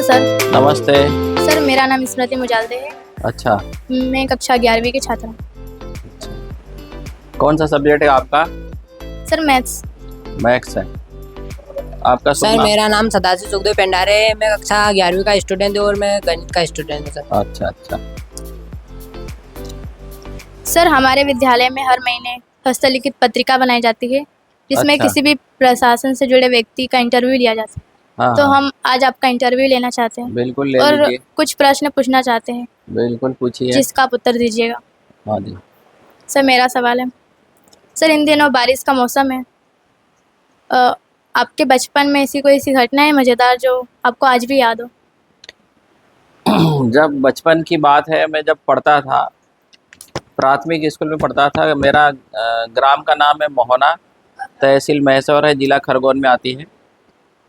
Sir. नमस्ते। Sir मेरा नाम स्मृति मुजालदे है। अच्छा, मैं कक्षा 11वीं की छात्रा हूँ। कौन सा सब्जेक्ट है आपका? Sir maths. मैथ्स है। आपका शुभ सर नाम? मेरा नाम सदाशिव सुखदेव पेंडारे है। मैं कक्षा 11वीं का स्टूडेंट हूँ और मैं गणित का स्टूडेंट हूँ सर। अच्छा अच्छा। सर हमारे विद्यालय में हर महीने हस्तलिखित पत्रिका बनाई जाती है जिसमें अच्छा। किसी भी प्रशासन से जुड़े व्यक्ति का इंटरव्यू लिया जाता है। हाँ तो हाँ, हम आज आपका इंटरव्यू लेना चाहते हैं बिल्कुल ले और लीजिए। कुछ प्रश्न पूछना चाहते हैं बिल्कुल पूछिए। जिसका आप उत्तर दीजिएगा। हाँ जी। सर मेरा सवाल है, सर इन दिनों बारिश का मौसम है, अ, आपके बचपन में ऐसी कोई सी घटना है मज़ेदार जो आपको आज भी याद हो? जब बचपन की बात है, मैं जब पढ़ता था, प्राथमिक स्कूल में पढ़ता था। मेरा ग्राम का नाम है मोहना, तहसील महेश्वर है, जिला खरगोन में आती है।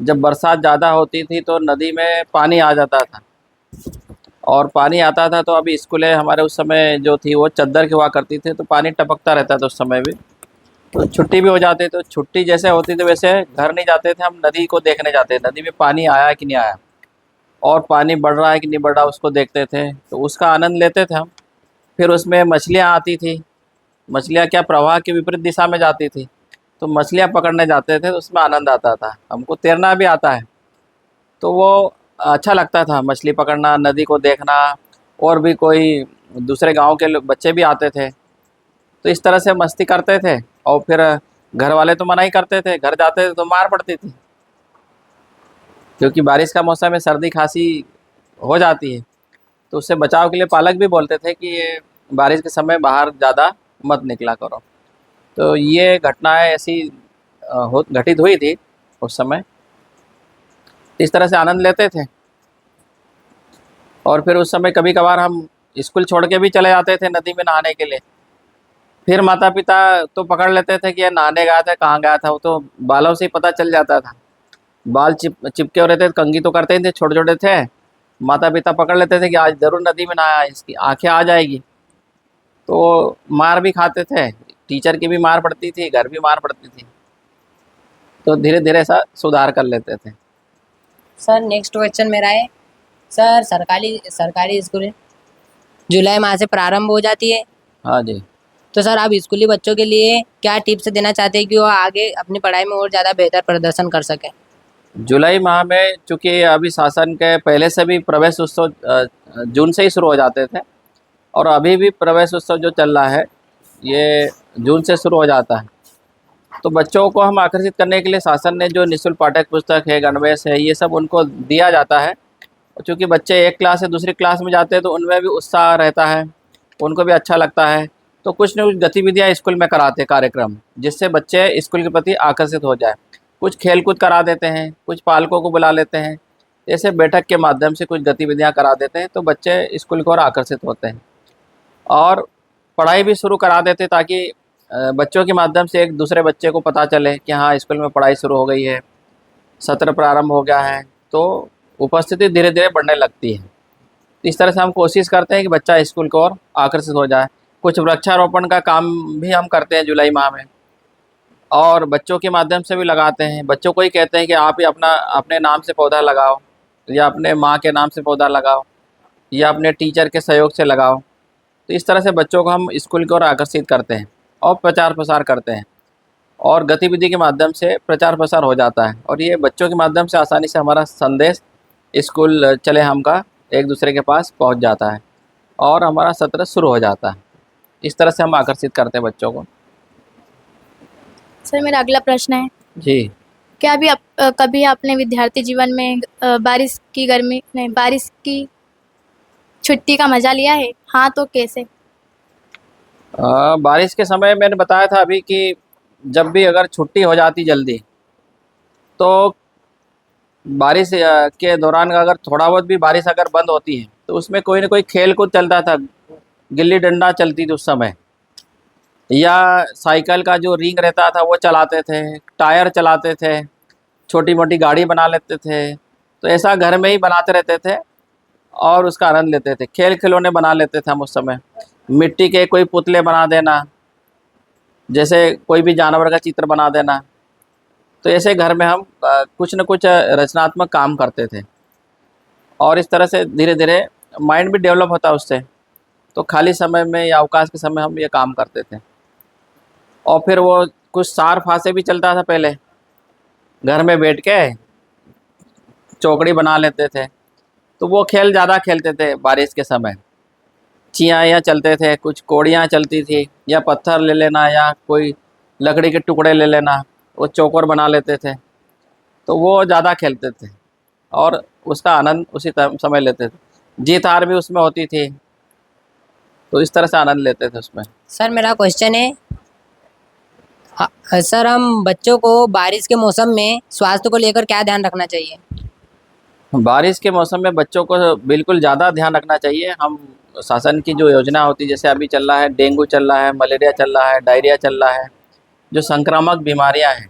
जब बरसात ज़्यादा होती थी तो नदी में पानी आ जाता था, और पानी आता था तो अभी स्कूलें हमारे उस समय जो थी वो चद्दर की हुआ करती थी, तो पानी टपकता रहता था उस समय भी। तो छुट्टी भी हो जाती, तो छुट्टी जैसे होती थी वैसे घर नहीं जाते थे, हम नदी को देखने जाते थे, नदी में पानी आया कि नहीं आया और पानी बढ़ रहा है कि नहीं बढ़ रहा उसको देखते थे, तो उसका आनंद लेते थे हम। फिर उसमें मछलियाँ आती थी, मछलियाँ क्या प्रवाह की विपरीत दिशा में जाती थी, तो मछलियाँ पकड़ने जाते थे, तो उसमें आनंद आता था। हमको तैरना भी आता है, तो वो अच्छा लगता था, मछली पकड़ना, नदी को देखना। और भी कोई दूसरे गांव के बच्चे भी आते थे, तो इस तरह से मस्ती करते थे। और फिर घर वाले तो मना ही करते थे, घर जाते थे तो मार पड़ती थी, क्योंकि बारिश का मौसम में सर्दी खांसी हो जाती है। तो उससे बचाव के लिए पालक भी बोलते थे कि ये बारिश के समय बाहर ज़्यादा मत निकला करो। तो ये घटनाएं ऐसी हो घटित हुई थी उस समय, इस तरह से आनंद लेते थे। और फिर उस समय कभी कभार हम स्कूल छोड़ के भी चले जाते थे नदी में नहाने के लिए। फिर माता पिता तो पकड़ लेते थे कि ये नहाने गया था, कहाँ गया था, वो तो बालों से ही पता चल जाता था। बाल चिपके हो रहते थे, कंघी तो करते ही थे, छोटे छोटे थे। माता पिता पकड़ लेते थे कि आज ज़रूर नदी में नहाया, इसकी आंखें आ जाएगी। तो मार भी खाते थे, टीचर की भी मार पड़ती थी, घर भी मार पड़ती थी। तो धीरे धीरे ऐसा सुधार कर लेते थे। सर नेक्स्ट क्वेश्चन मेरा है, सर सरकारी स्कूल जुलाई माह से प्रारंभ हो जाती है, हाँ जी। तो सर आप स्कूली बच्चों के लिए क्या टिप्स देना चाहते हैं कि वो आगे अपनी पढ़ाई में और ज़्यादा बेहतर प्रदर्शन कर सकें? जुलाई माह में चूँकि अभी शासन के पहले से भी प्रवेश उत्सव जून से ही शुरू हो जाते थे, और अभी भी प्रवेश उत्सव जो चल रहा है ये जून से शुरू हो जाता है। तो बच्चों को हम आकर्षित करने के लिए शासन ने जो निःशुल्क पाठ्य पुस्तक है, गणवेश है, ये सब उनको दिया जाता है। चूँकि बच्चे एक क्लास से दूसरी क्लास में जाते हैं तो उनमें भी उत्साह रहता है, उनको भी अच्छा लगता है। तो कुछ न कुछ गतिविधियाँ स्कूल में कराते हैं, कार्यक्रम, जिससे बच्चे स्कूल के प्रति आकर्षित हो जाए। कुछ खेल-कूद करा देते हैं, कुछ पालकों को बुला लेते हैं, ऐसे बैठक के माध्यम से कुछ गतिविधियाँ करा देते हैं, तो बच्चे स्कूल की ओर आकर्षित होते हैं। और पढ़ाई भी शुरू करा देते ताकि बच्चों के माध्यम से एक दूसरे बच्चे को पता चले कि हाँ, स्कूल में पढ़ाई शुरू हो गई है, सत्र प्रारंभ हो गया है, तो उपस्थिति धीरे धीरे बढ़ने लगती है। इस तरह से हम कोशिश करते हैं कि बच्चा स्कूल की ओर आकर्षित हो जाए। कुछ वृक्षारोपण का काम भी हम करते हैं जुलाई माह में, और बच्चों के माध्यम से भी लगाते हैं। बच्चों को ही कहते हैं कि आप ही अपने नाम से पौधा लगाओ, या अपने माँ के नाम से पौधा लगाओ, या अपने टीचर के सहयोग से लगाओ। तो इस तरह से बच्चों को हम स्कूल की ओर आकर्षित करते हैं और प्रचार प्रसार करते हैं, और गतिविधि के माध्यम से प्रचार प्रसार हो जाता है। और ये बच्चों के माध्यम से आसानी से हमारा संदेश स्कूल चले हम का एक दूसरे के पास पहुंच जाता है, और हमारा सत्र शुरू हो जाता है। इस तरह से हम आकर्षित करते हैं बच्चों को। सर मेरा अगला प्रश्न है, जी। क्या अभी कभी आपने विद्यार्थी जीवन में बारिश की छुट्टी का मज़ा लिया है? हाँ तो कैसे? बारिश के समय मैंने बताया था अभी कि जब भी अगर छुट्टी हो जाती जल्दी, तो बारिश के दौरान अगर थोड़ा बहुत भी बारिश अगर बंद होती है तो उसमें कोई ना कोई खेल कूद चलता था। गिल्ली डंडा चलती थी उस समय, या साइकिल का जो रिंग रहता था वो चलाते थे, टायर चलाते थे, छोटी मोटी गाड़ी बना लेते थे। तो ऐसा घर में ही बनाते रहते थे और उसका आनंद लेते थे। खेल खिलौने बना लेते थे हम उस समय, मिट्टी के कोई पुतले बना देना, जैसे कोई भी जानवर का चित्र बना देना। तो ऐसे घर में हम कुछ न कुछ रचनात्मक काम करते थे। और इस तरह से धीरे धीरे माइंड भी डेवलप होता है उससे। तो खाली समय में या अवकाश के समय हम ये काम करते थे। और फिर वो कुछ सार फासे भी चलता था पहले, घर में बैठ के चौकड़ी बना लेते थे, तो वो खेल ज़्यादा खेलते थे बारिश के समय। चियाँ चलते थे, कुछ कौड़ियाँ चलती थी, या पत्थर ले लेना या कोई लकड़ी के टुकड़े ले लेना, वो चौकर बना लेते थे। तो वो ज़्यादा खेलते थे और उसका आनंद उसी समय लेते थे। जीत हार भी उसमें होती थी, तो इस तरह से आनंद लेते थे उसमें। सर मेरा क्वेश्चन है, सर हम बच्चों को बारिश के मौसम में स्वास्थ्य को लेकर क्या ध्यान रखना चाहिए? बारिश के मौसम में बच्चों को बिल्कुल ज़्यादा ध्यान रखना चाहिए। हम शासन की जो योजना होती है, जैसे अभी चल रहा है डेंगू चल रहा है, मलेरिया चल रहा है, डायरिया चल रहा है, जो संक्रामक बीमारियां हैं,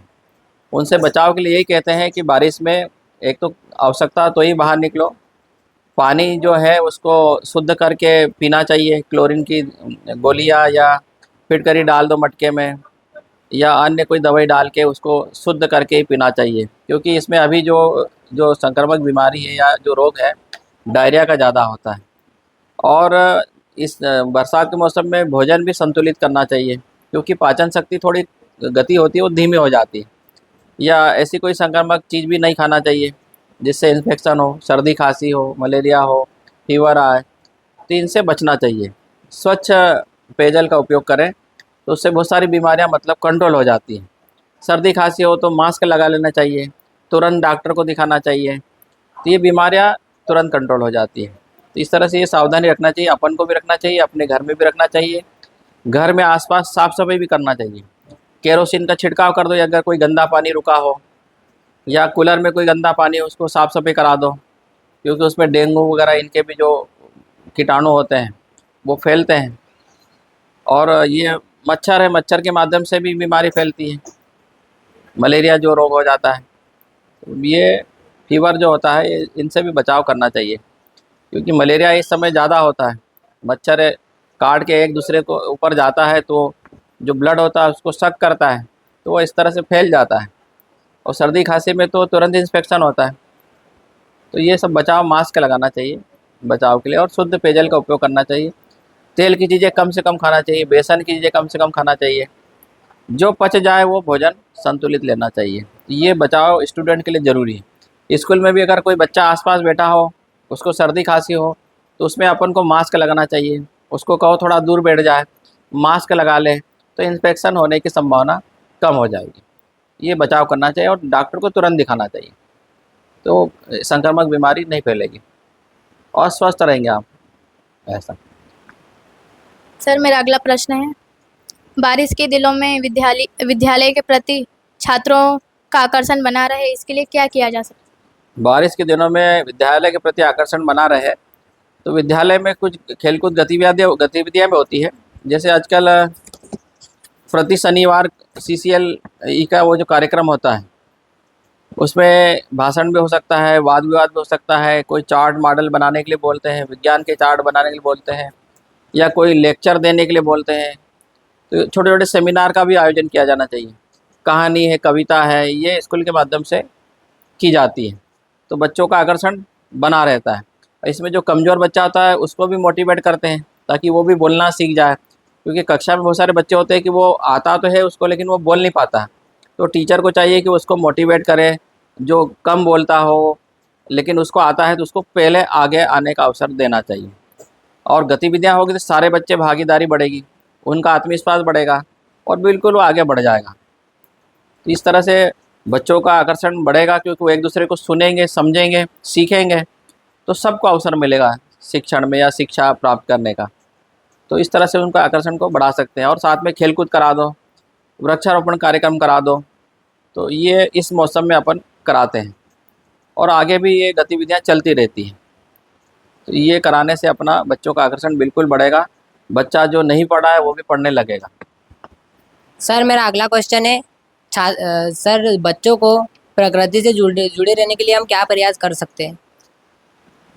उनसे बचाव के लिए यही कहते हैं कि बारिश में एक तो आवश्यकता तो ही बाहर निकलो, पानी जो है उसको शुद्ध करके पीना चाहिए। क्लोरीन की गोलियां या फिटकरी डाल दो मटके में, या अन्य कोई दवाई डाल के उसको शुद्ध करके ही पीना चाहिए। क्योंकि इसमें अभी जो जो संक्रामक बीमारी है या जो रोग है, डायरिया का ज़्यादा होता है। और इस बरसात के मौसम में भोजन भी संतुलित करना चाहिए, क्योंकि पाचन शक्ति थोड़ी गति होती है, वो धीमी हो जाती है। या ऐसी कोई संक्रामक चीज़ भी नहीं खाना चाहिए जिससे इन्फेक्शन हो, सर्दी खांसी हो, मलेरिया हो, फीवर आए, तो इनसे बचना चाहिए। स्वच्छ पेयजल का उपयोग करें, तो उससे बहुत सारी बीमारियां मतलब कंट्रोल हो जाती हैं। सर्दी खांसी हो तो मास्क लगा लेना चाहिए, तुरंत डॉक्टर को दिखाना चाहिए, तो ये बीमारियां तुरंत कंट्रोल हो जाती हैं। तो इस तरह से ये सावधानी रखना चाहिए, अपन को भी रखना चाहिए, अपने घर में भी रखना चाहिए। घर में आसपास साफ़ सफाई भी करना चाहिए। केरोसिन का छिड़काव कर दो, या अगर कोई गंदा पानी रुका हो या कूलर में कोई गंदा पानी हो, उसको साफ़ सफाई करा दो, क्योंकि उसमें डेंगू वगैरह इनके भी जो कीटाणु होते हैं वो फैलते हैं। और ये मच्छर है, मच्छर के माध्यम से भी बीमारी फैलती है, मलेरिया जो रोग हो जाता है। तो ये फीवर जो होता है, इनसे भी बचाव करना चाहिए, क्योंकि मलेरिया इस समय ज़्यादा होता है। मच्छर काट के एक दूसरे को ऊपर जाता है, तो जो ब्लड होता है उसको सक करता है, तो वो इस तरह से फैल जाता है। और सर्दी खांसी में तो तुरंत इन्फेक्शन होता है। तो ये सब बचाव, मास्क लगाना चाहिए बचाव के लिए, और शुद्ध पेयजल का उपयोग करना चाहिए। तेल की चीज़ें कम से कम खाना चाहिए, बेसन की चीज़ें कम से कम खाना चाहिए। जो पच जाए वो भोजन संतुलित लेना चाहिए। ये बचाव स्टूडेंट के लिए ज़रूरी है। स्कूल में भी अगर कोई बच्चा आसपास बैठा हो, उसको सर्दी खांसी हो, तो उसमें अपन को मास्क लगाना चाहिए। उसको कहो थोड़ा दूर बैठ जाए, मास्क लगा ले, तो इन्फेक्शन होने की संभावना कम हो जाएगी। ये बचाव करना चाहिए और डॉक्टर को तुरंत दिखाना चाहिए, तो संक्रामक बीमारी नहीं फैलेगी और स्वस्थ रहेंगे आप। ऐसा। सर मेरा अगला प्रश्न है, बारिश के दिनों में विद्यालय के प्रति छात्रों का आकर्षण बना रहे, इसके लिए क्या किया जा सकता है? बारिश के दिनों में विद्यालय के प्रति आकर्षण बना रहे, तो विद्यालय में कुछ खेलकूद गतिविधियाँ भी होती है। जैसे आजकल प्रति शनिवार CCL का वो जो कार्यक्रम होता है, उसमें भाषण भी हो सकता है, वाद विवाद भी हो सकता है। कोई चार्ट मॉडल बनाने के लिए बोलते हैं, विज्ञान के चार्ट बनाने के लिए बोलते हैं, या कोई लेक्चर देने के लिए बोलते हैं। तो छोटे छोटे सेमिनार का भी आयोजन किया जाना चाहिए। कहानी है, कविता है, ये स्कूल के माध्यम से की जाती है, तो बच्चों का आकर्षण बना रहता है। इसमें जो कमज़ोर बच्चा होता है उसको भी मोटिवेट करते हैं, ताकि वो भी बोलना सीख जाए। क्योंकि कक्षा में बहुत सारे बच्चे होते हैं कि वो आता तो है उसको, लेकिन वो बोल नहीं पाता है। तो टीचर को चाहिए कि उसको मोटिवेट करे, जो कम बोलता हो लेकिन उसको आता है, तो उसको पहले आगे आने का अवसर देना चाहिए। और गतिविधियाँ होगी तो सारे बच्चे भागीदारी बढ़ेगी, उनका आत्मविश्वास बढ़ेगा और बिल्कुल वो आगे बढ़ जाएगा। तो इस तरह से बच्चों का आकर्षण बढ़ेगा, क्योंकि वो एक दूसरे को सुनेंगे, समझेंगे, सीखेंगे, तो सबको अवसर मिलेगा शिक्षण में या शिक्षा प्राप्त करने का। तो इस तरह से उनका आकर्षण को बढ़ा सकते हैं। और साथ में खेलकूद करा दो, वृक्षारोपण कार्यक्रम करा दो, तो ये इस मौसम में अपन कराते हैं और आगे भी ये गतिविधियाँ चलती रहती हैं। तो ये कराने से अपना बच्चों का आकर्षण बिल्कुल बढ़ेगा। बच्चा जो नहीं पढ़ा है वो भी पढ़ने लगेगा। सर मेरा अगला क्वेश्चन है, सर बच्चों को प्रकृति से जुड़े रहने के लिए हम क्या प्रयास कर सकते हैं?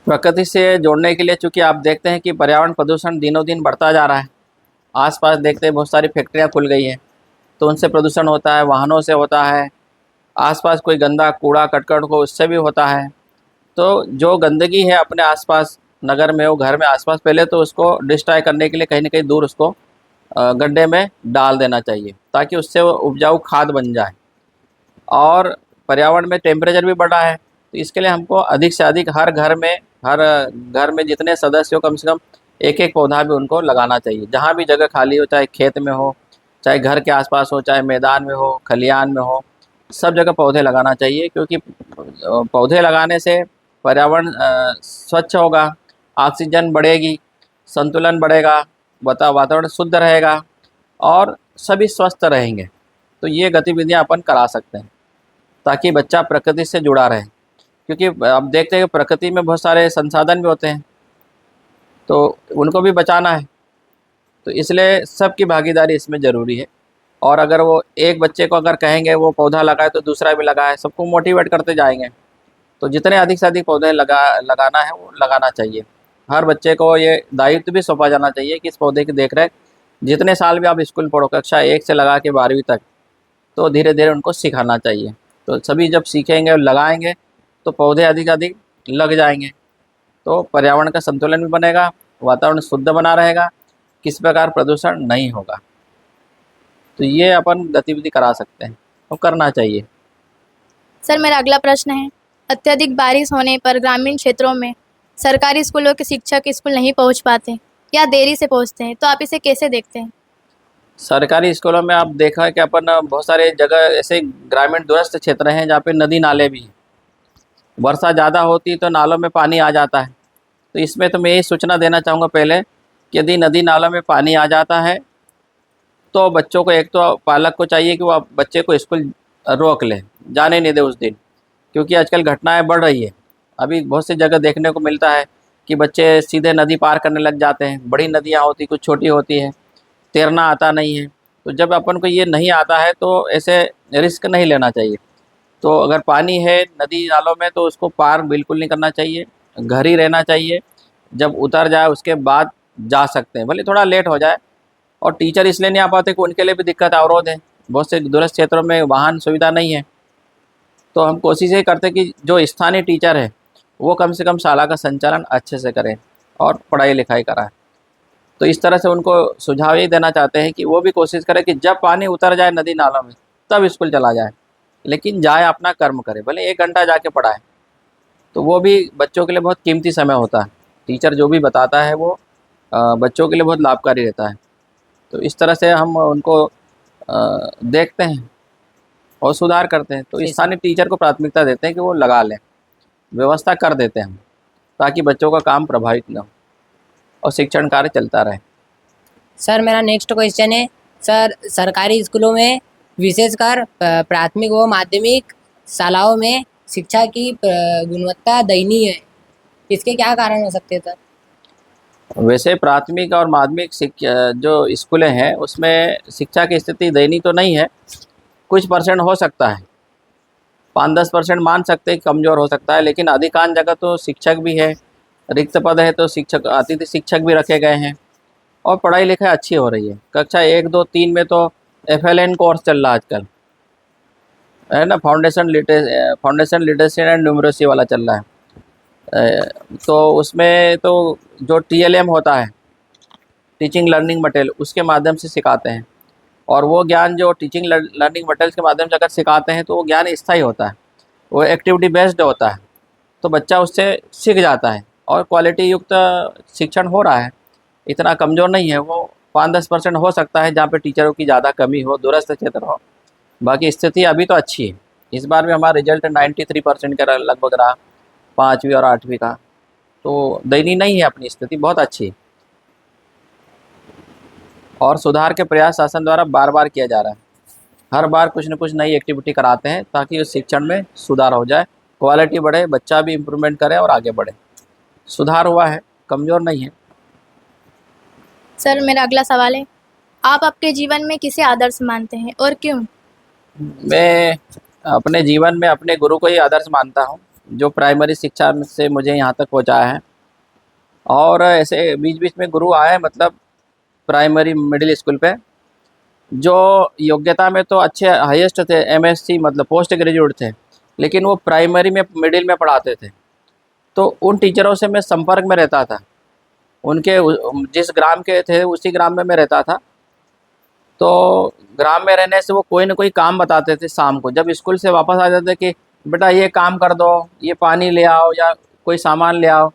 प्रकृति से जोड़ने के लिए, चूँकि आप देखते हैं कि पर्यावरण प्रदूषण दिनों दिन बढ़ता जा रहा है। आसपास देखते हैं बहुत सारी फैक्ट्रियाँ खुल गई हैं, तो उनसे प्रदूषण होता है, वाहनों से होता है, आसपास कोई गंदा कूड़ा करकट हो उससे भी होता है। तो जो गंदगी है अपने आसपास, नगर में हो, घर में आसपास, पहले तो उसको डिस्ट्रॉय करने के लिए कहीं ना कहीं दूर उसको गड्ढे में डाल देना चाहिए, ताकि उससे वो उपजाऊ खाद बन जाए। और पर्यावरण में टेम्परेचर भी बढ़ रहा है, तो इसके लिए हमको अधिक से अधिक हर घर में जितने सदस्य हो, कम से कम एक एक पौधा भी उनको लगाना चाहिए। जहाँ भी जगह खाली हो, चाहे खेत में हो, चाहे घर के आसपास हो, चाहे मैदान में हो, खलिहान में हो, सब जगह पौधे लगाना चाहिए। क्योंकि पौधे लगाने से पर्यावरण स्वच्छ होगा, ऑक्सीजन बढ़ेगी, संतुलन बढ़ेगा, वातावरण शुद्ध रहेगा और सभी स्वस्थ रहेंगे। तो ये गतिविधियाँ अपन करा सकते हैं, ताकि बच्चा प्रकृति से जुड़ा रहे। क्योंकि अब देखते हैं कि प्रकृति में बहुत सारे संसाधन भी होते हैं, तो उनको भी बचाना है। तो इसलिए सबकी भागीदारी इसमें ज़रूरी है। और अगर वो एक बच्चे को अगर कहेंगे वो पौधा लगाए, तो दूसरा भी लगाए, सबको मोटिवेट करते जाएंगे। तो जितने अधिक से अधिक पौधे लगाना है वो लगाना चाहिए। हर बच्चे को ये दायित्व भी सौंपा जाना चाहिए कि इस पौधे की देख रेख जितने साल भी आप स्कूल पढ़ो, कक्षा 1 से लगा के 12वीं तक, तो धीरे धीरे उनको सिखाना चाहिए। तो सभी जब सीखेंगे और लगाएंगे तो पौधे अधिक अधिक लग जाएंगे, तो पर्यावरण का संतुलन भी बनेगा, वातावरण शुद्ध बना रहेगा, किसी प्रकार प्रदूषण नहीं होगा। तो ये अपन गतिविधि करा सकते हैं और करना चाहिए। सर मेरा अगला प्रश्न है, अत्यधिक बारिश होने पर ग्रामीण क्षेत्रों में सरकारी स्कूलों के शिक्षक स्कूल नहीं पहुंच पाते या देरी से पहुंचते हैं, तो आप इसे कैसे देखते हैं? सरकारी स्कूलों में आप देखा है कि अपन बहुत सारे जगह ऐसे ग्रामीण दूरस्थ क्षेत्र हैं जहाँ पे नदी नाले भी हैं। वर्षा ज़्यादा होती तो नालों में पानी आ जाता है। तो इसमें तो मैं यही सूचना देना चाहूँगा पहले कि यदि नदी नालों में पानी आ जाता है तो बच्चों को, एक तो पालक को चाहिए कि वो बच्चे को स्कूल रोक ले, जाने नहीं दे उस दिन। क्योंकि आजकल घटनाएं बढ़ रही है। अभी बहुत सी जगह देखने को मिलता है कि बच्चे सीधे नदी पार करने लग जाते हैं। बड़ी नदियाँ होती, कुछ छोटी होती हैं, तैरना आता नहीं है। तो जब अपन को ये नहीं आता है तो ऐसे रिस्क नहीं लेना चाहिए। तो अगर पानी है नदी नालों में तो उसको पार बिल्कुल नहीं करना चाहिए, घर ही रहना चाहिए। जब उतर जाए उसके बाद जा सकते हैं, भले थोड़ा लेट हो जाए। और टीचर इसलिए नहीं आ पाते कि उनके लिए भी दिक्कत अवरोध है, बहुत से दूरस्थ क्षेत्रों में वाहन सुविधा नहीं है। तो हम कोशिश ये करते कि जो स्थानीय टीचर है वो कम से कम शाला का संचालन अच्छे से करें और पढ़ाई लिखाई कराएं। तो इस तरह से उनको सुझाव ये देना चाहते हैं कि वो भी कोशिश करें कि जब पानी उतर जाए नदी नालों में तब स्कूल चला जाए, लेकिन जाए अपना कर्म करे, भले 1 घंटा जाके पढ़ाए। तो वो भी बच्चों के लिए बहुत कीमती समय होता है। टीचर जो भी बताता है वो बच्चों के लिए बहुत लाभकारी रहता है। तो इस तरह से हम उनको देखते हैं और सुधार करते हैं। तो स्थानीय टीचर को प्राथमिकता देते हैं कि वो लगा लें, व्यवस्था कर देते हैं हम, ताकि बच्चों का काम प्रभावित न हो और शिक्षण कार्य चलता रहे। सर मेरा नेक्स्ट क्वेश्चन है, सर सरकारी स्कूलों में विशेषकर प्राथमिक व माध्यमिक शालाओं में शिक्षा की गुणवत्ता दयनीय है, इसके क्या कारण हो सकते हैं सर? वैसे प्राथमिक और माध्यमिक जो स्कूलें हैं उसमें शिक्षा की स्थिति दयनीय तो नहीं है, कुछ परसेंट हो सकता है, 5-10% मान सकते हैं कमज़ोर हो सकता है। लेकिन अधिकांश जगह तो शिक्षक भी है, रिक्त पद है तो शिक्षक, अतिथि शिक्षक भी रखे गए हैं और पढ़ाई लिखाई अच्छी हो रही है। कक्षा 1, 2, 3 में तो FLN कोर्स चल रहा है आजकल, है ना, फाउंडेशन लिटरेसी एंड न्यूमरेसी वाला चल रहा है। तो उसमें तो जो TLM होता है, टीचिंग लर्निंग मटेरियल, उसके माध्यम से सिखाते हैं। और वो ज्ञान जो टीचिंग लर्निंग मटेरियल के माध्यम से अगर सिखाते हैं तो वो ज्ञान स्थायी होता है, वो एक्टिविटी बेस्ड होता है। तो बच्चा उससे सीख जाता है और क्वालिटी युक्त शिक्षण हो रहा है, इतना कमज़ोर नहीं है वो। 5-10% हो सकता है जहाँ पे टीचरों की ज़्यादा कमी हो, दूरस्थ क्षेत्र हो। बाकी स्थिति अभी तो अच्छी है। इस बार भी हमारा रिजल्ट 93% का लगभग रहा, 5वीं और 8वीं का। तो दयनीय नहीं है, अपनी स्थिति बहुत अच्छी है और सुधार के प्रयास शासन द्वारा बार बार किया जा रहा है। हर बार कुछ न कुछ नई एक्टिविटी कराते हैं ताकि उस शिक्षण में सुधार हो जाए, क्वालिटी बढ़े, बच्चा भी इम्प्रूवमेंट करे और आगे बढ़े। सुधार हुआ है, कमज़ोर नहीं है। सर मेरा अगला सवाल है, आप आपके जीवन में किसे आदर्श मानते हैं और क्यों? मैं अपने जीवन में अपने गुरु को ही आदर्श मानता हूँ, जो प्राइमरी शिक्षा से मुझे यहाँ तक पहुँचाया है। और ऐसे बीच बीच में गुरु आए, मतलब प्राइमरी मिडिल स्कूल पे, जो योग्यता में तो अच्छे हाईएस्ट थे, MSc मतलब पोस्ट ग्रेजुएट थे, लेकिन वो प्राइमरी में मिडिल में पढ़ाते थे। तो उन टीचरों से मैं संपर्क में रहता था। उनके जिस ग्राम के थे उसी ग्राम में मैं रहता था। तो ग्राम में रहने से वो कोई ना कोई काम बताते थे शाम को, जब स्कूल से वापस आ जाते कि बेटा ये काम कर दो, ये पानी ले आओ या कोई सामान ले आओ।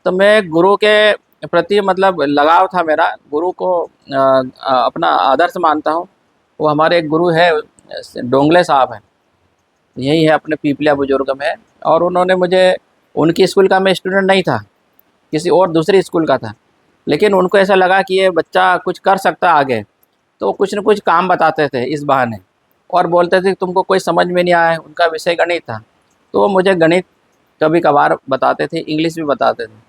तो मैं गुरु के प्रति मतलब लगाव था मेरा, गुरु को अपना आदर्श मानता हूँ। वो हमारे एक गुरु है, डोंगले साहब हैं, यही है अपने पीपलिया बुजुर्ग में। और उन्होंने मुझे, उनकी स्कूल का मैं स्टूडेंट नहीं था, किसी और दूसरी स्कूल का था, लेकिन उनको ऐसा लगा कि ये बच्चा कुछ कर सकता है आगे, तो कुछ न कुछ काम बताते थे इस बहाने और बोलते थे कि तुमको कोई समझ में नहीं आया। उनका विषय गणित था, तो वो मुझे गणित कभी कभार बताते थे, इंग्लिश भी बताते थे।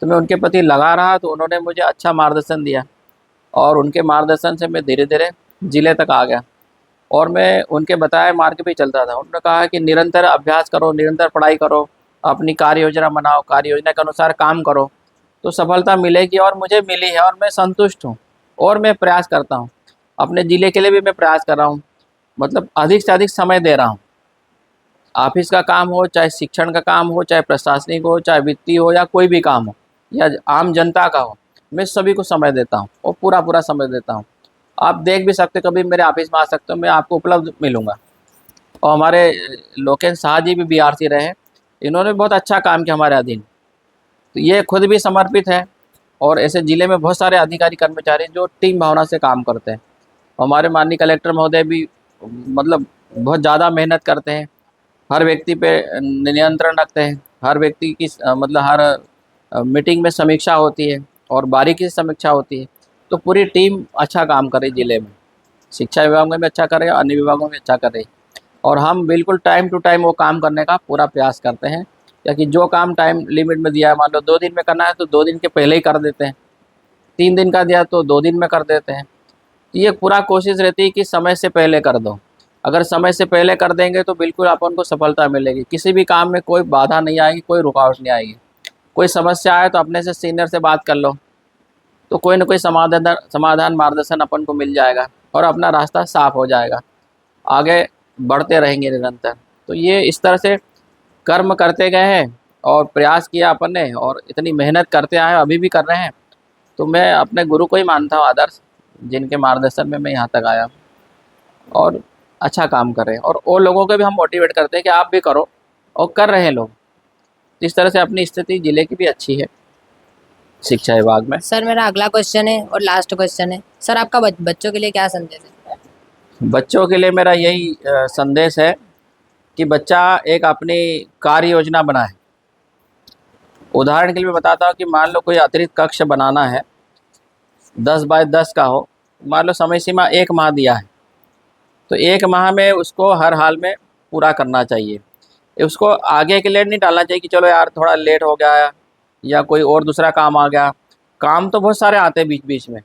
तो मैं उनके प्रति लगा रहा, तो उन्होंने मुझे अच्छा मार्गदर्शन दिया और उनके मार्गदर्शन से मैं धीरे धीरे ज़िले तक आ गया और मैं उनके बताए मार्ग पे चलता था। उन्होंने कहा कि निरंतर अभ्यास करो, निरंतर पढ़ाई करो, अपनी कार्य योजना बनाओ, कार्य योजना के अनुसार काम करो तो सफलता मिलेगी। और मुझे मिली है और मैं संतुष्ट हूँ और मैं प्रयास करता हूँ। अपने ज़िले के लिए भी मैं प्रयास कर रहा हूँ, मतलब अधिक से अधिक समय दे रहा हूँ। ऑफिस का काम हो, चाहे शिक्षण का काम हो, चाहे प्रशासनिक हो, चाहे वित्तीय हो या कोई भी काम हो या आम जनता का हो, मैं सभी को समय देता हूँ और पूरा पूरा समय देता हूँ। आप देख भी सकते, कभी मेरे ऑफिस में आ सकते हो, मैं आपको उपलब्ध मिलूँगा। और हमारे लोकेश शाह जी भी बीआरसी रहे हैं, इन्होंने बहुत अच्छा काम किया हमारे अधीन। तो ये खुद भी समर्पित है और ऐसे ज़िले में बहुत सारे अधिकारी कर्मचारी जो टीम भावना से काम करते हैं। हमारे माननीय कलेक्टर महोदय भी मतलब बहुत ज़्यादा मेहनत करते हैं, हर व्यक्ति पे नियंत्रण रखते हैं, हर व्यक्ति की मतलब हर मीटिंग में समीक्षा होती है और बारीकी से समीक्षा होती है। तो पूरी टीम अच्छा काम करे ज़िले में, शिक्षा विभाग में भी अच्छा करे, अन्य विभागों में अच्छा करे। और हम बिल्कुल टाइम टू टाइम वो काम करने का पूरा प्रयास करते हैं, क्योंकि जो काम टाइम लिमिट में दिया है, मान लो 2 दिन में करना है तो 2 दिन के पहले ही कर देते हैं, 3 दिन का दिया तो 2 दिन में कर देते हैं। ये पूरा कोशिश रहती है कि समय से पहले कर दो। अगर समय से पहले कर देंगे तो बिल्कुल अपन को सफलता मिलेगी, किसी भी काम में कोई बाधा नहीं आएगी, कोई रुकावट नहीं आएगी। कोई समस्या आए तो अपने से सीनियर से बात कर लो, तो कोई ना कोई समाधान मार्गदर्शन अपन को मिल जाएगा और अपना रास्ता साफ हो जाएगा, आगे बढ़ते रहेंगे निरंतर। तो ये इस तरह से कर्म करते गए हैं और प्रयास किया अपन ने और इतनी मेहनत करते आए, अभी भी कर रहे हैं। तो मैं अपने गुरु को ही मानता हूँ आदर्श, जिनके मार्गदर्शन में मैं यहाँ तक आया और अच्छा काम कर रहे हैं। और लोगों को भी हम मोटिवेट करते हैं कि आप भी करो, और कर रहे हैं लोग। तो इस तरह से अपनी स्थिति ज़िले की भी अच्छी है शिक्षा विभाग में। सर मेरा अगला क्वेश्चन है और लास्ट क्वेश्चन है, सर आपका बच्चों के लिए क्या संदेश है? बच्चों के लिए मेरा यही संदेश है कि बच्चा एक अपनी कार्य योजना बनाए। उदाहरण के लिए मैं बताता हूँ कि मान लो कोई अतिरिक्त कक्ष बनाना है, 10 बाय 10 का हो, मान लो समय सीमा 1 माह दिया है, तो 1 माह में उसको हर हाल में पूरा करना चाहिए। उसको आगे के लिए नहीं डालना चाहिए कि चलो यार थोड़ा लेट हो गया या कोई और दूसरा काम आ गया। काम तो बहुत सारे आते हैं बीच बीच में,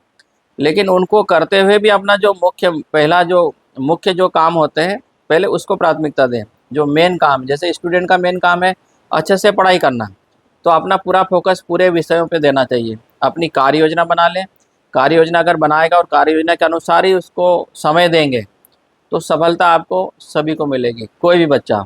लेकिन उनको करते हुए भी अपना जो मुख्य जो काम होते हैं पहले उसको प्राथमिकता दें। जो मेन काम, जैसे स्टूडेंट का मेन काम है अच्छे से पढ़ाई करना, तो अपना पूरा फोकस पूरे विषयों पे देना चाहिए। अपनी कार्य योजना बना लें, कार्य योजना अगर बनाएगा और कार्य योजना के अनुसार ही उसको समय देंगे तो सफलता आपको सभी को मिलेगी, कोई भी बच्चा।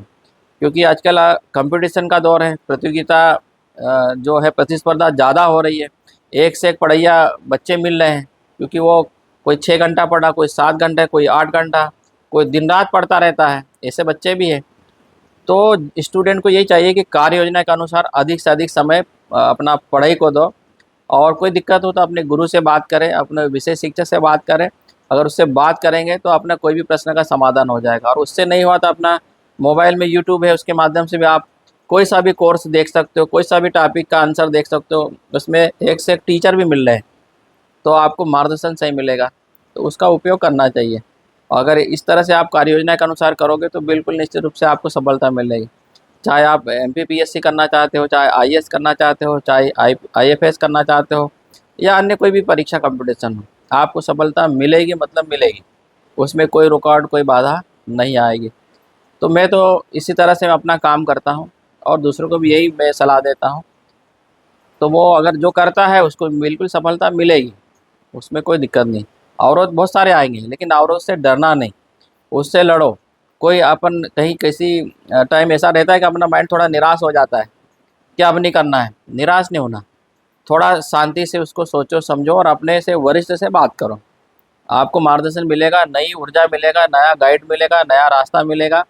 क्योंकि आजकल कंपटीशन का दौर है, प्रतियोगिता जो है प्रतिस्पर्धा ज़्यादा हो रही है, एक से एक पढ़ैया बच्चे मिल रहे हैं, क्योंकि वो कोई 6 घंटा पढ़ा, कोई 7 घंटे, कोई 8 घंटा, कोई दिन रात पढ़ता रहता है, ऐसे बच्चे भी हैं। तो स्टूडेंट को यही चाहिए कि कार्य योजना के अनुसार अधिक से अधिक समय अपना पढ़ाई को दो, और कोई दिक्कत हो तो अपने गुरु से बात करें, अपने विषय शिक्षक से बात करें। अगर उससे बात करेंगे तो अपना कोई भी प्रश्न का समाधान हो जाएगा, और उससे नहीं हुआ तो अपना मोबाइल में यूट्यूब है, उसके माध्यम से भी आप कोई सा भी कोर्स देख सकते हो, कोई सा भी टॉपिक का आंसर देख सकते हो। उसमें एक से एक टीचर भी मिल रहे हैं, तो आपको मार्गदर्शन सही मिलेगा, तो उसका उपयोग करना चाहिए। अगर इस तरह से आप कार्य योजना के अनुसार करोगे तो बिल्कुल निश्चित रूप से आपको सफलता मिलेगी। चाहे आप एमपीपीएससी करना चाहते हो, चाहे आईएएस करना चाहते हो, चाहे आईएफएस करना चाहते हो, या अन्य कोई भी परीक्षा कंपटीशन हो, आपको सफलता मिलेगी, मतलब मिलेगी। उसमें कोई रुकावट, कोई बाधा नहीं आएगी। तो मैं तो इसी तरह से अपना काम करता हूँ और दूसरों को भी यही मैं सलाह देता हूँ। तो वो अगर जो करता है उसको बिल्कुल सफलता मिलेगी, उसमें कोई दिक्कत नहीं। अवरोध बहुत सारे आएंगे, लेकिन अवरोध से डरना नहीं, उससे लड़ो। कोई अपन कहीं किसी टाइम ऐसा रहता है कि अपना माइंड थोड़ा निराश हो जाता है, कि अब नहीं करना है, निराश नहीं होना। थोड़ा शांति से उसको सोचो समझो और अपने से वरिष्ठ से बात करो। आपको मार्गदर्शन मिलेगा, नई ऊर्जा मिलेगा, नया गाइड मिलेगा, नया रास्ता मिलेगा,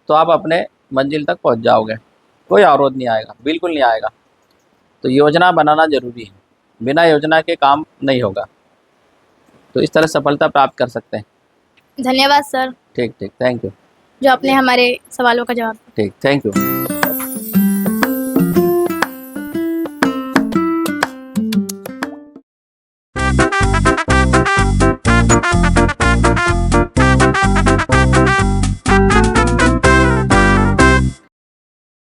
तो आप अपने मंजिल तक पहुंच जाओगे। कोई अवरोध नहीं आएगा, बिल्कुल नहीं आएगा। तो योजना बनाना ज़रूरी है, बिना योजना के काम नहीं होगा। तो इस तरह सफलता प्राप्त कर सकते हैं। धन्यवाद सर, ठीक ठीक, थैंक यू। जो आपने हमारे सवालों का जवाब दिया। ठीक, थैंक यू।